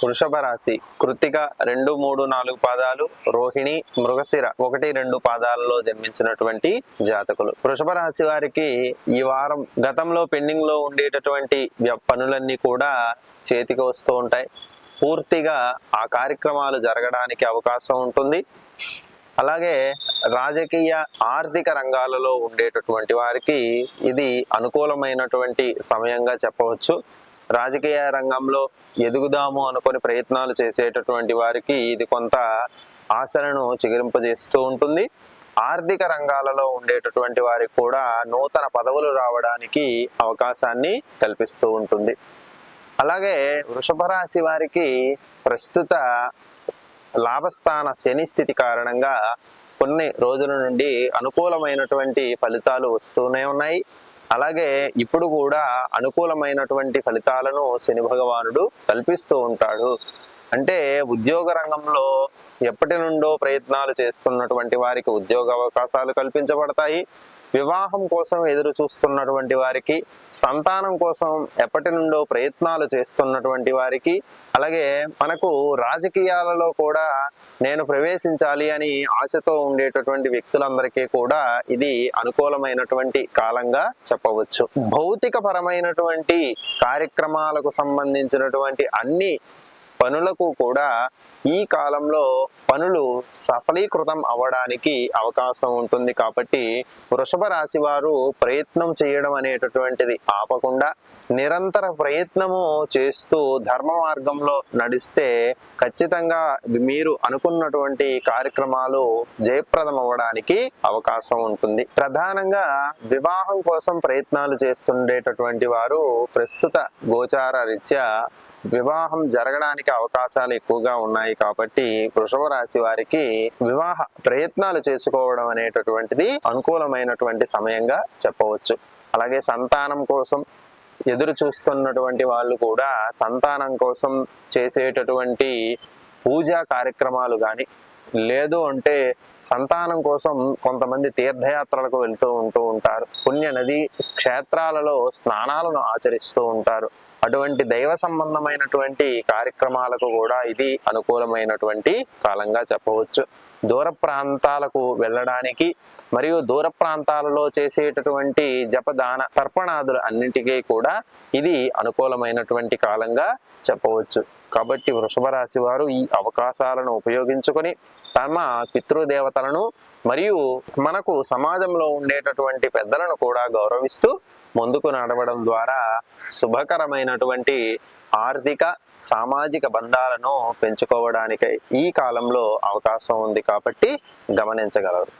వృషభ రాశి కృత్తిక 2, 3, 4 పాదాలు, రోహిణి, మృగశిర 1, 2 పాదాలలో జన్మించినటువంటి జాతకులు. వృషభ రాశి వారికి ఈ వారం గతంలో పెండింగ్ లో ఉండేటటువంటి పనులన్నీ కూడా చేతికి వస్తూ ఉంటాయి. పూర్తిగా ఆ కార్యక్రమాలు జరగడానికి అవకాశం ఉంటుంది. అలాగే రాజకీయ ఆర్థిక రంగాలలో ఉండేటటువంటి వారికి ఇది అనుకూలమైనటువంటి సమయంగా చెప్పవచ్చు. రాజకీయ రంగంలో ఎదుగుదాము అనుకుని ప్రయత్నాలు చేసేటటువంటి వారికి ఇది కొంత ఆశలను చిగురింపజేస్తూ ఉంటుంది. ఆర్థిక రంగాలలో ఉండేటటువంటి వారికి కూడా నూతన పదవులు రావడానికి అవకాశాన్ని కల్పిస్తూ ఉంటుంది. అలాగే వృషభ రాశి వారికి ప్రస్తుత లాభస్థాన శని స్థితి కారణంగా కొన్ని రోజుల నుండి అనుకూలమైనటువంటి ఫలితాలు వస్తూనే ఉన్నాయి. అలాగే ఇప్పుడు కూడా అనుకూలమైనటువంటి ఫలితాలను శని భగవానుడు కల్పిస్తూ ఉంటాడు. అంటే ఉద్యోగ రంగంలో ఎప్పటి నుండో ప్రయత్నాలు చేస్తున్నటువంటి వారికి ఉద్యోగ అవకాశాలు కల్పించబడతాయి. వివాహం కోసం ఎదురు చూస్తున్నటువంటి వారికి, సంతానం కోసం ఎప్పటి నుండో ప్రయత్నాలు చేస్తున్నటువంటి వారికి, అలాగే మనకు రాజకీయాలలో కూడా నేను ప్రవేశించాలి అని ఆశతో ఉండేటటువంటి వ్యక్తులందరికీ కూడా ఇది అనుకూలమైనటువంటి కాలంగా చెప్పవచ్చు. భౌతిక పరమైనటువంటి కార్యక్రమాలకు సంబంధించినటువంటి అన్ని పనులకు కూడా ఈ కాలంలో పనులు సఫలీకృతం అవ్వడానికి అవకాశం ఉంటుంది. కాబట్టి వృషభ రాశి వారు ప్రయత్నం చేయడం అనేటటువంటిది ఆపకుండా నిరంతర ప్రయత్నము చేస్తూ ధర్మ మార్గంలో నడిస్తే ఖచ్చితంగా మీరు అనుకున్నటువంటి కార్యక్రమాలు జయప్రదం అవ్వడానికి అవకాశం ఉంటుంది. ప్రధానంగా వివాహం కోసం ప్రయత్నాలు చేస్తుండేటటువంటి వారు ప్రస్తుత గోచార రీత్యా వివాహం జరగడానికి అవకాశాలు ఎక్కువగా ఉన్నాయి. కాబట్టి వృషభ రాశి వారికి వివాహ ప్రయత్నాలు చేసుకోవడం అనేటటువంటిది అనుకూలమైనటువంటి సమయంగా చెప్పవచ్చు. అలాగే సంతానం కోసం ఎదురు చూస్తున్నటువంటి వాళ్ళు కూడా సంతానం కోసం చేసేటటువంటి పూజా కార్యక్రమాలు కానీ, లేదు అంటే సంతానం కోసం కొంతమంది తీర్థయాత్రలకు ఉంటూ ఉంటారు. పుణ్య నది క్షేత్రాలలో స్నానాలను ఆచరిస్తూ ఉంటారు. అటువంటి దైవ సంబంధమైనటువంటి కార్యక్రమాలకు కూడా ఇది అనుకూలమైనటువంటి కాలంగా చెప్పవచ్చు. దూర ప్రాంతాలకు వెళ్ళడానికి మరియు దూర ప్రాంతాలలో చేసేటటువంటి జపదాన తర్పణాదులు అన్నింటికీ కూడా ఇది అనుకూలమైనటువంటి కాలంగా చెప్పవచ్చు. కాబట్టి వృషభ రాశి వారు ఈ అవకాశాలను ఉపయోగించుకొని తమ పితృదేవతలను మరియు మనకు సమాజంలో ఉండేటటువంటి పెద్దలను కూడా గౌరవిస్తూ ముందుకు నడవడం ద్వారా శుభకరమైనటువంటి ఆర్థిక సామాజిక బంధాలను పెంచుకోవడానికి ఈ కాలంలో అవకాశం ఉంది. కాబట్టి గమనించగలరు.